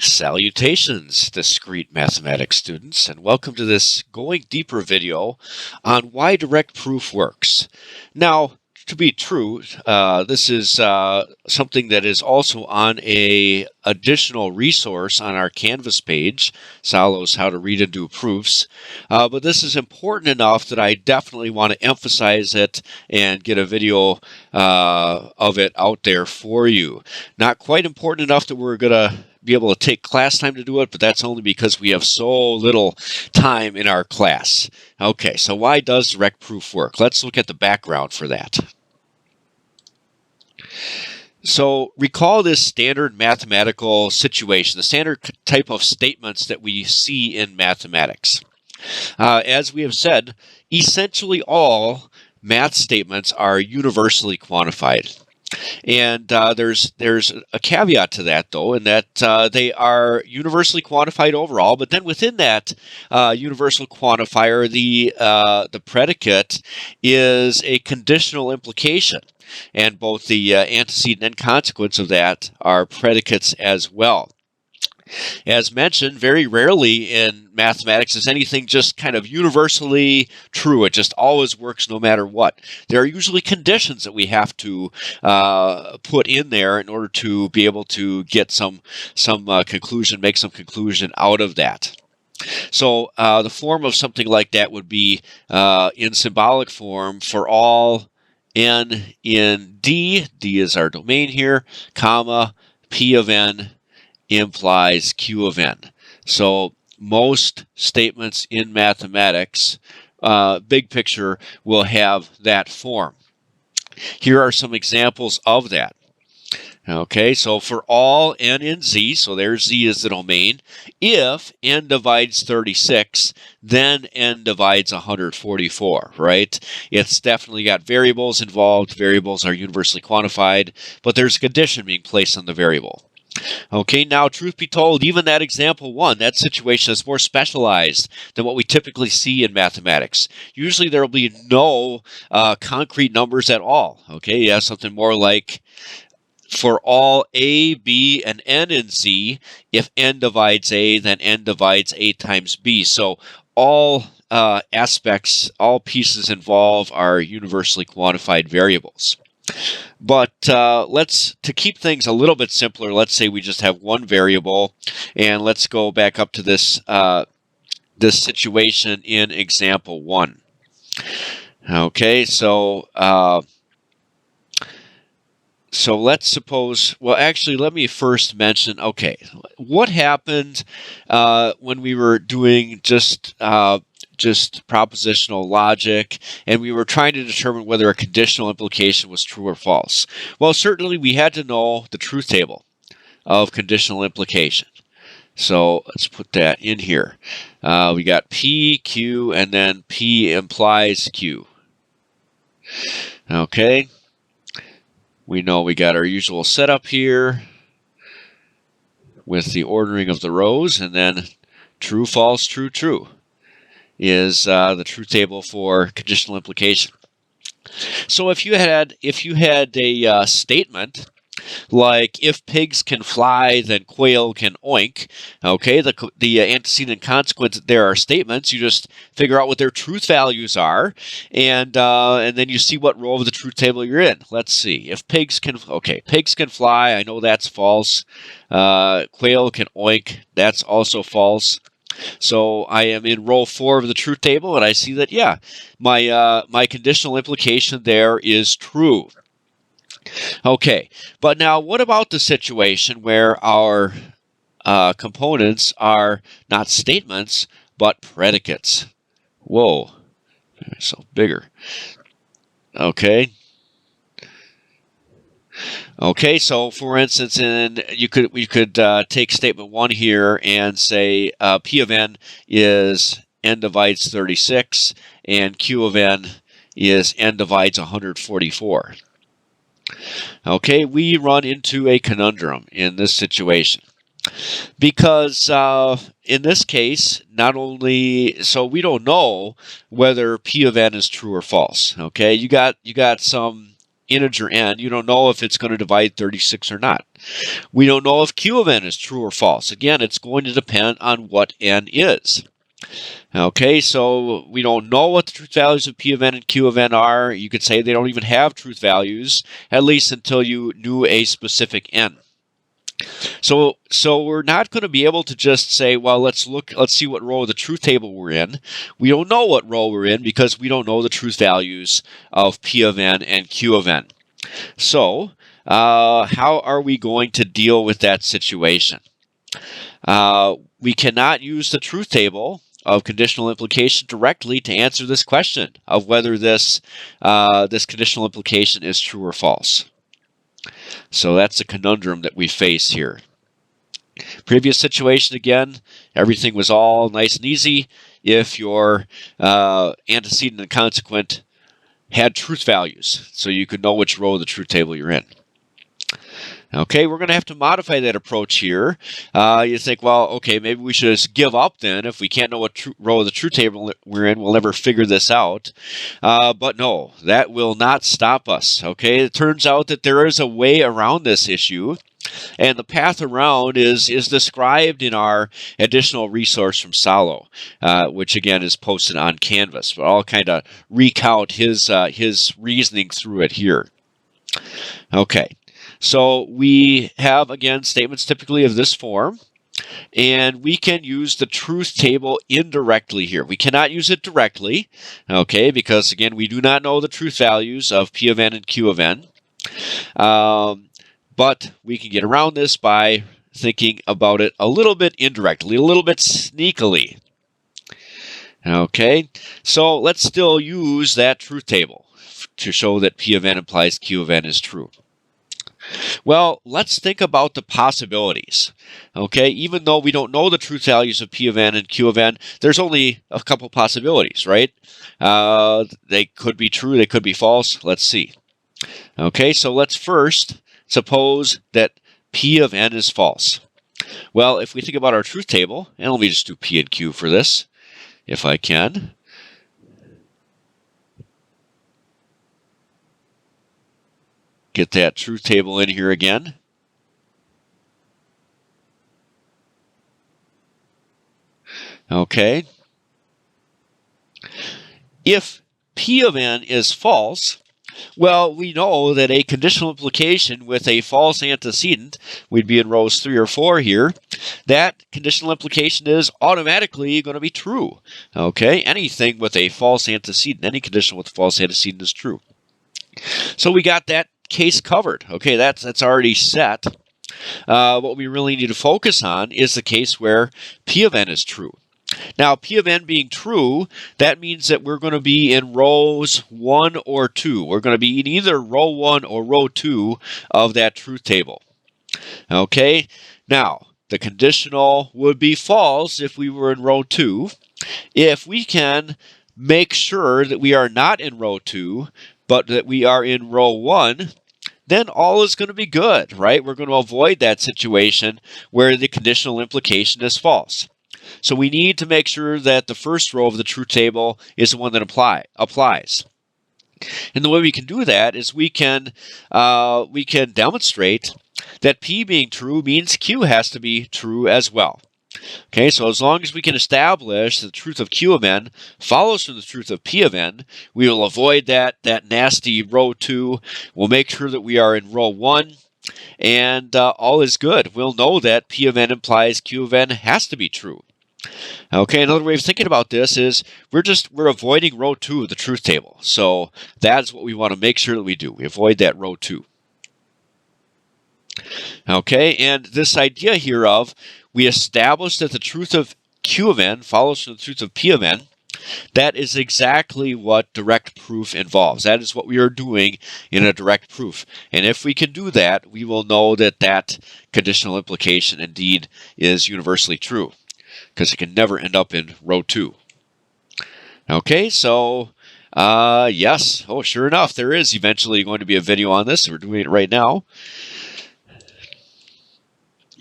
Salutations, discrete mathematics students, and welcome to this Going Deeper video on why direct proof works. Now, to be true, this is something that is also on a additional resource on our Canvas page, Solow's How to Read and Do Proofs. But this is important enough that I definitely want to emphasize it and get a video of it out there for you. Not quite important enough that we're going to be able to take class time to do it, but that's only because we have so little time in our class. Okay, so why does direct proof work? Let's look at the background for that. So recall this standard mathematical situation, the standard type of statements that we see in mathematics. As we have said, essentially all math statements are universally quantified. And there's a caveat to that, though, in that they are universally quantified overall. But then within that universal quantifier, the predicate is a conditional implication, and both the antecedent and consequence of that are predicates as well. As mentioned, very rarely in mathematics is anything just kind of universally true. It just always works no matter what. There are usually conditions that we have to put in there in order to be able to get some conclusion, make some conclusion out of that. So the form of something like that would be in symbolic form for all n in D is our domain here, comma, P of n implies Q of n. So most statements in mathematics, big picture, will have that form. Here are some examples of that. Okay, so for all n in Z, so there's Z is the domain, if n divides 36, then n divides 144, right? It's definitely got variables involved. Variables are universally quantified, but there's a condition being placed on the variable. Okay, now truth be told, even that example one, that situation is more specialized than what we typically see in mathematics. Usually there will be no concrete numbers at all. Okay, you have something more like for all A, B, and N in Z, if N divides A, then N divides A times B. So all aspects, all pieces involved are universally quantified variables. But to keep things a little bit simpler, let's say we just have one variable, and let's go back up to this this situation in example one. Okay, so let's suppose, well, actually, let me first mention, okay, what happened when we were doing just propositional logic, and we were trying to determine whether a conditional implication was true or false. Well, certainly we had to know the truth table of conditional implication. So let's put that in here. We got P, Q, and then P implies Q. Okay. We know we got our usual setup here with the ordering of the rows, and then true, false, true, true is the truth table for conditional implication. So if you had a statement like if pigs can fly, then quail can oink. Okay, the antecedent consequence there are statements. You just figure out what their truth values are, and then you see what row of the truth table you're in. Let's see. If pigs can fly. I know that's false. Quail can oink. That's also false. So I am in row 4 of the truth table, and I see that, yeah, my conditional implication there is true. Okay, but now what about the situation where our components are not statements, but predicates? Whoa, so bigger. Okay. Okay, so for instance, we could take statement 1 here and say P of n is n divides 36, and Q of n is n divides 144. Okay, we run into a conundrum in this situation because in this case, not only so we don't know whether P of n is true or false. Okay, you got some integer n, you don't know if it's going to divide 36 or not. We don't know if q of n is true or false. Again, it's going to depend on what n is. Okay, so we don't know what the truth values of p of n and q of n are. You could say they don't even have truth values, at least until you knew a specific n. So we're not going to be able to just say, well, let's see what row of the truth table we're in. We don't know what row we're in because we don't know the truth values of p of n and q of n. So how are we going to deal with that situation? We cannot use the truth table of conditional implication directly to answer this question of whether this conditional implication is true or false. So that's a conundrum that we face here. Previous situation, again, everything was all nice and easy if your antecedent and consequent had truth values, so you could know which row of the truth table you're in. Okay, we're going to have to modify that approach here. You think, well, okay, maybe we should just give up then. If we can't know what row of the truth table we're in, we'll never figure this out. But no, that will not stop us. Okay, it turns out that there is a way around this issue. And the path around is described in our additional resource from Solow, which again is posted on Canvas. But I'll kind of recount his reasoning through it here. Okay. So we have, again, statements typically of this form, and we can use the truth table indirectly here. We cannot use it directly, okay, because, again, we do not know the truth values of p of n and q of n. But we can get around this by thinking about it a little bit indirectly, a little bit sneakily. Okay, so let's still use that truth table to show that p of n implies q of n is true. Well, let's think about the possibilities. Okay, even though we don't know the truth values of p of n and q of n, there's only a couple possibilities, right? They could be true, they could be false. Let's see. Okay, so let's first suppose that p of n is false. Well, if we think about our truth table, and let me just do p and q for this, if I can. Get that truth table in here again. Okay. If p of n is false, well, we know that a conditional implication with a false antecedent, we'd be in rows 3 or 4 here, that conditional implication is automatically going to be true. Okay, anything with a false antecedent, any condition with a false antecedent is true. So we got that case covered. Okay, that's already set. What we really need to focus on is the case where p of n is true. Now, p of n being true, that means that we're going to be in rows 1 or 2. We're going to be in either row 1 or row 2 of that truth table. Okay, now the conditional would be false if we were in row 2. If we can make sure that we are not in row 2, but that we are in row 1, then all is going to be good, right? We're going to avoid that situation where the conditional implication is false. So we need to make sure that the first row of the truth table is the one that applies. And the way we can do that is we can demonstrate that p being true means q has to be true as well. Okay, so as long as we can establish the truth of q of n follows from the truth of p of n, we will avoid that nasty row 2. We'll make sure that we are in row 1, and all is good. We'll know that p of n implies q of n has to be true. Okay, another way of thinking about this is we're avoiding row 2 of the truth table. So that's what we want to make sure that we do. We avoid that row 2. Okay, and this idea here of we establish that the truth of q of n follows from the truth of p of n, that is exactly what direct proof involves. That is what we are doing in a direct proof. And if we can do that, we will know that that conditional implication indeed is universally true, because it can never end up in row 2. Okay, so yes, oh, sure enough, there is eventually going to be a video on this. We're doing it right now.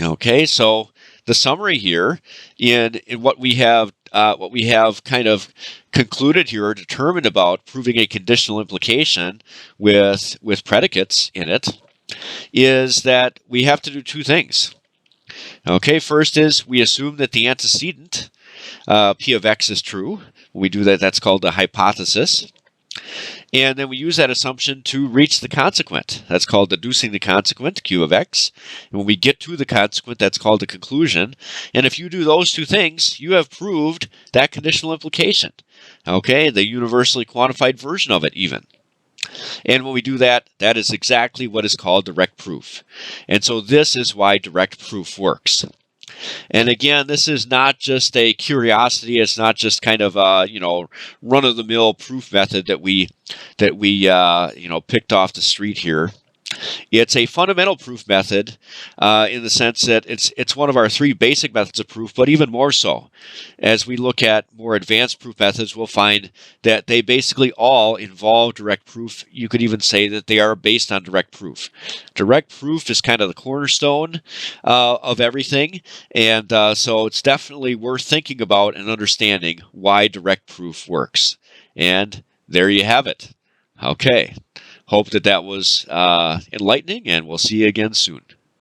Okay, so the summary here in what we have what we have kind of concluded here or determined about proving a conditional implication with predicates in it is that we have to do two things. Okay, first is we assume that the antecedent P of x is true. When we do that, that's called a hypothesis. And then we use that assumption to reach the consequent. That's called deducing the consequent, Q of x. And when we get to the consequent, that's called a conclusion. And if you do those two things, you have proved that conditional implication. Okay, the universally quantified version of it even. And when we do that, that is exactly what is called direct proof. And so this is why direct proof works. And again, this is not just a curiosity. It's not just kind of a, run-of-the-mill proof method that we picked off the street here. It's a fundamental proof method in the sense that it's one of our three basic methods of proof, but even more so. As we look at more advanced proof methods, we'll find that they basically all involve direct proof. You could even say that they are based on direct proof. Direct proof is kind of the cornerstone of everything, and so it's definitely worth thinking about and understanding why direct proof works. And there you have it. Okay. Hope that was enlightening, and we'll see you again soon.